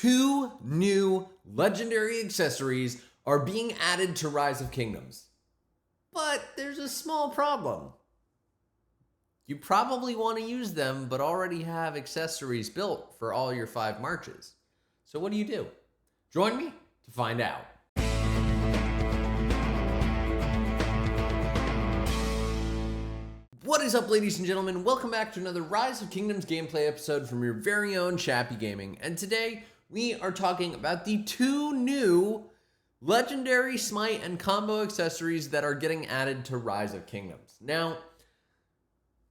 2 new legendary accessories are being added to Rise of Kingdoms. But there's a small problem. You probably want to use them, but already have accessories built for all your 5 marches. So what do? Join me to find out. What is up, ladies and gentlemen? Welcome back to another Rise of Kingdoms gameplay episode from your very own Chappy Gaming. And today we are talking about the 2 new legendary smite and combo accessories that are getting added to Rise of Kingdoms. Now,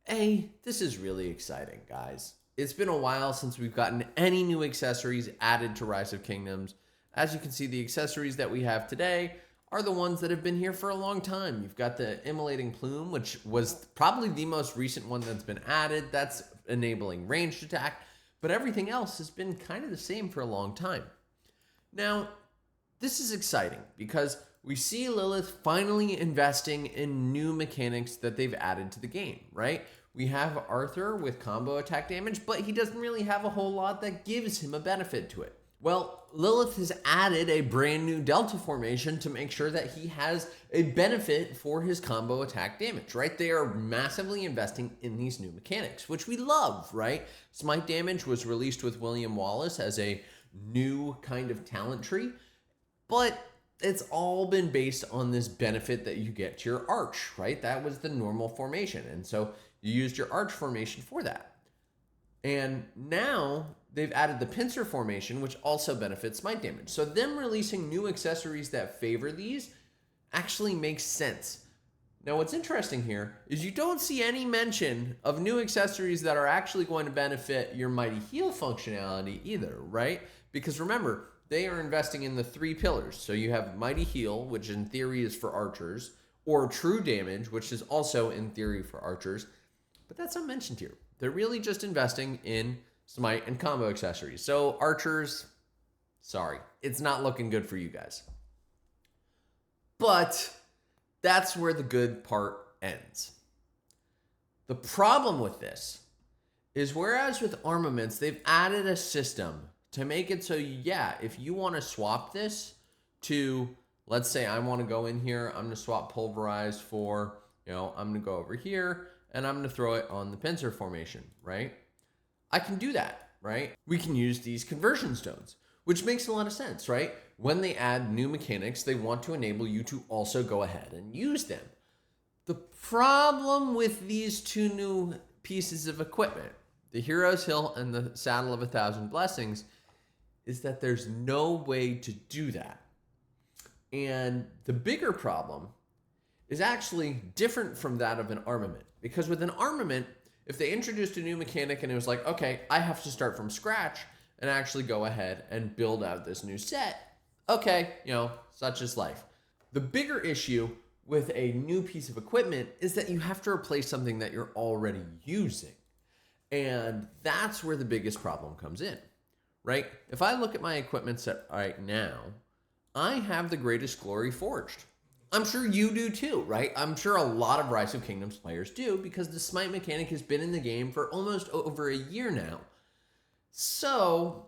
this is really exciting, guys. It's been a while since we've gotten any new accessories added to Rise of Kingdoms. As you can see, the accessories that we have today are the ones that have been here for a long time. You've got the Immolating Plume, which was probably the most recent one that's been added. That's enabling ranged attack, but everything else has been kind of the same for a long time. Now, this is exciting because we see Lilith finally investing in new mechanics that they've added to the game, right? We have Arthur with combo attack damage, but he doesn't really have a whole lot that gives him a benefit to it. Well, Lilith has added a brand new Delta formation to make sure that he has a benefit for his combo attack damage, right? They are massively investing in these new mechanics, which we love, right? Smite damage was released with William Wallace as a new kind of talent tree, but it's all been based on this benefit that you get to your arch, right? That was the normal formation. And so you used your arch formation for that. And now they've added the pincer formation, which also benefits smite damage. So them releasing new accessories that favor these actually makes sense. Now, what's interesting here is you don't see any mention of new accessories that are actually going to benefit your Mighty Heal functionality either, right? Because remember, they are investing in the 3 pillars. So you have Mighty Heal, which in theory is for archers, or True Damage, which is also in theory for archers. But that's not mentioned here. They're really just investing in smite and combo accessories. So archers, sorry, it's not looking good for you guys. But that's where the good part ends. The problem with this is whereas with armaments, they've added a system to make it so, yeah, if you want to swap this to, let's say I want to go in here, I'm going to swap Pulverize for, I'm going to go over here and I'm going to throw it on the pincer formation, right? I can do that, right? We can use these conversion stones, which makes a lot of sense, right? When they add new mechanics, they want to enable you to also go ahead and use them. The problem with these 2 new pieces of equipment, the Hero's Hill and the Saddle of 1,000 Blessings, is that there's no way to do that. And the bigger problem is actually different from that of an armament. Because with an armament, if they introduced a new mechanic and it was like, okay, I have to start from scratch and actually go ahead and build out this new set, okay, such is life. The bigger issue with a new piece of equipment is that you have to replace something that you're already using. And that's where the biggest problem comes in, right? If I look at my equipment set right now, I have the Greatest Glory Forged. I'm sure you do too, right? I'm sure a lot of Rise of Kingdoms players do because the smite mechanic has been in the game for almost over a year now. So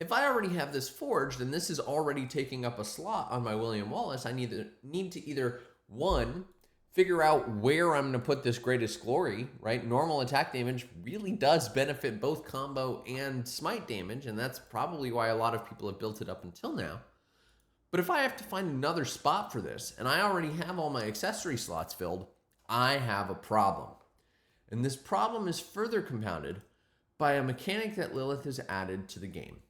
if I already have this forged and this is already taking up a slot on my William Wallace, I need to either, 1, figure out where I'm going to put this Greatest Glory, right? Normal attack damage really does benefit both combo and smite damage, and that's probably why a lot of people have built it up until now. But if I have to find another spot for this, and I already have all my accessory slots filled, I have a problem. And this problem is further compounded by a mechanic that Lilith has added to the game.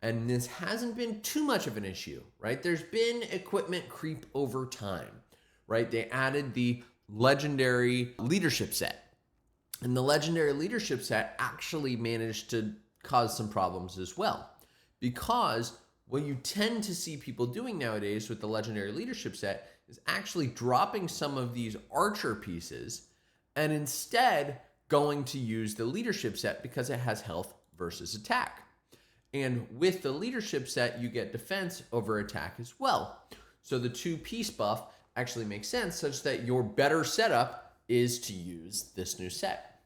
And this hasn't been too much of an issue, right? There's been equipment creep over time, right? They added the Legendary Leadership set. And the Legendary Leadership set actually managed to cause some problems as well. Because what you tend to see people doing nowadays with the Legendary Leadership set is actually dropping some of these archer pieces and instead going to use the leadership set because it has health versus attack. And with the leadership set, you get defense over attack as well. So the 2-piece buff actually makes sense such that your better setup is to use this new set.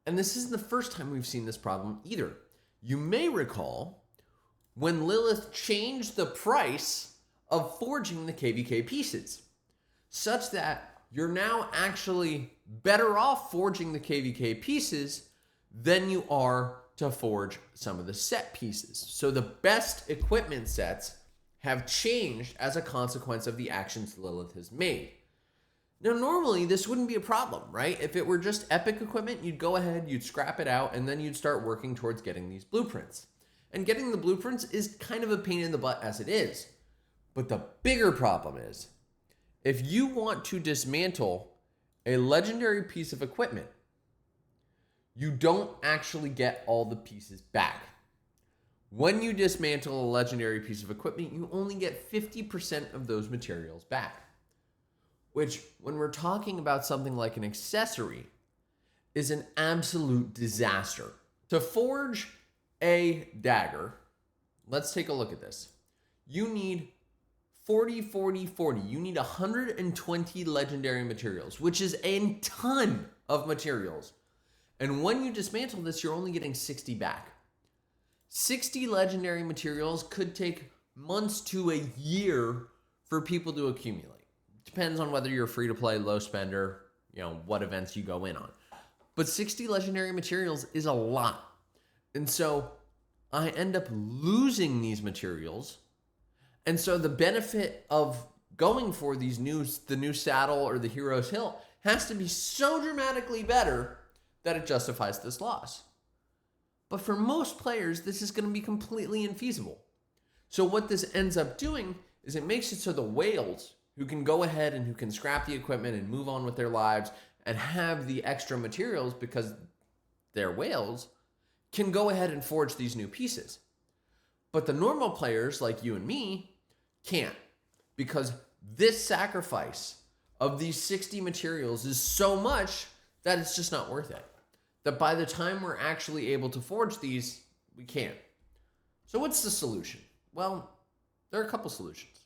And this isn't the first time we've seen this problem either. You may recall when Lilith changed the price of forging the KVK pieces, such that you're now actually better off forging the KVK pieces than you are to forge some of the set pieces. So the best equipment sets have changed as a consequence of the actions Lilith has made. Now, normally this wouldn't be a problem, right? If it were just epic equipment, you'd go ahead, you'd scrap it out, and then you'd start working towards getting these blueprints. And getting the blueprints is kind of a pain in the butt as it is. But the bigger problem is, if you want to dismantle a legendary piece of equipment, you don't actually get all the pieces back. When you dismantle a legendary piece of equipment, you only get 50% of those materials back. Which, when we're talking about something like an accessory, is an absolute disaster. To forge a dagger, let's take a look at this. You need 40, 40, 40. You need 120 legendary materials, which is a ton of materials. And when you dismantle this, you're only getting 60 back. 60 legendary materials could take months to a year for people to accumulate. Depends on whether you're free to play, low spender, what events you go in on. But 60 legendary materials is a lot. And so I end up losing these materials. And so the benefit of going for the new saddle or the hero's hilt has to be so dramatically better that it justifies this loss. But for most players, this is going to be completely infeasible. So what this ends up doing is it makes it so the whales who can go ahead and who can scrap the equipment and move on with their lives and have the extra materials because they're whales can go ahead and forge these new pieces. But the normal players like you and me can't, because this sacrifice of these 60 materials is so much that it's just not worth it. That by the time we're actually able to forge these, we can't. So what's the solution? Well, there are a couple solutions.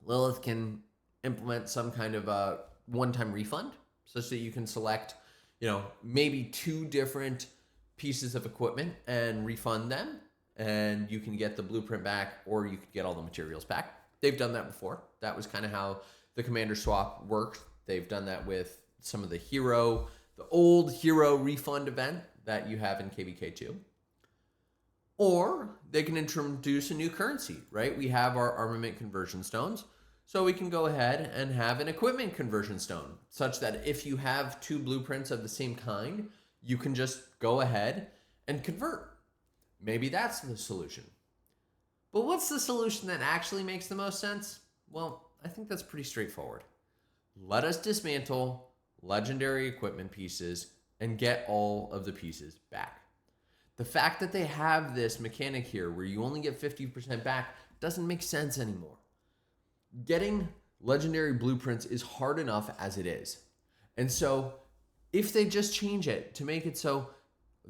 Lilith can implement some kind of a one-time refund such that you can select, maybe 2 different pieces of equipment and refund them, and you can get the blueprint back or you could get all the materials back. They've done that before. That was kind of how the commander swap worked. They've done that with some of the old hero refund event that you have in KVK2. Or they can introduce a new currency, right? We have our armament conversion stones. So we can go ahead and have an equipment conversion stone, such that if you have 2 blueprints of the same kind, you can just go ahead and convert. Maybe that's the solution. But what's the solution that actually makes the most sense? Well, I think that's pretty straightforward. Let us dismantle legendary equipment pieces and get all of the pieces back. The fact that they have this mechanic here where you only get 50% back doesn't make sense anymore. Getting legendary blueprints is hard enough as it is. And so if they just change it to make it so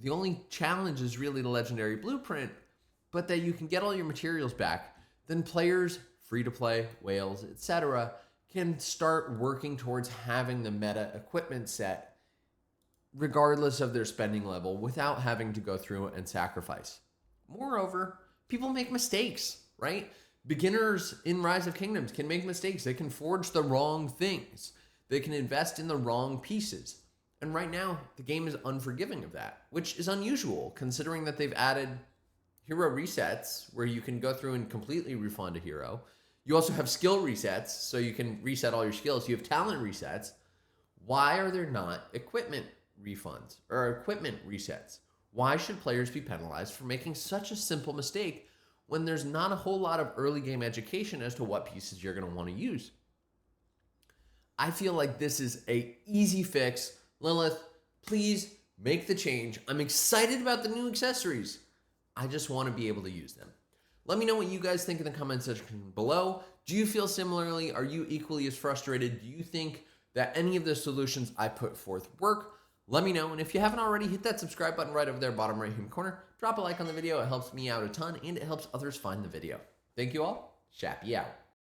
the only challenge is really the legendary blueprint, but that you can get all your materials back, then players, free to play, whales, etc., can start working towards having the meta equipment set regardless of their spending level without having to go through and sacrifice. Moreover, people make mistakes, right? Beginners in Rise of Kingdoms can make mistakes. They can forge the wrong things. They can invest in the wrong pieces. And right now, the game is unforgiving of that, which is unusual considering that they've added hero resets where you can go through and completely refund a hero. You also have skill resets, so you can reset all your skills. You have talent resets. Why are there not equipment refunds or equipment resets? Why should players be penalized for making such a simple mistake when there's not a whole lot of early game education as to what pieces you're going to want to use? I feel like this is an easy fix. Lilith, please make the change. I'm excited about the new accessories. I just want to be able to use them. Let me know what you guys think in the comment section below. Do you feel similarly? Are you equally as frustrated? Do you think that any of the solutions I put forth work? Let me know. And if you haven't already, hit that subscribe button right over there, bottom right-hand corner. Drop a like on the video. It helps me out a ton, and it helps others find the video. Thank you all. Shappy out.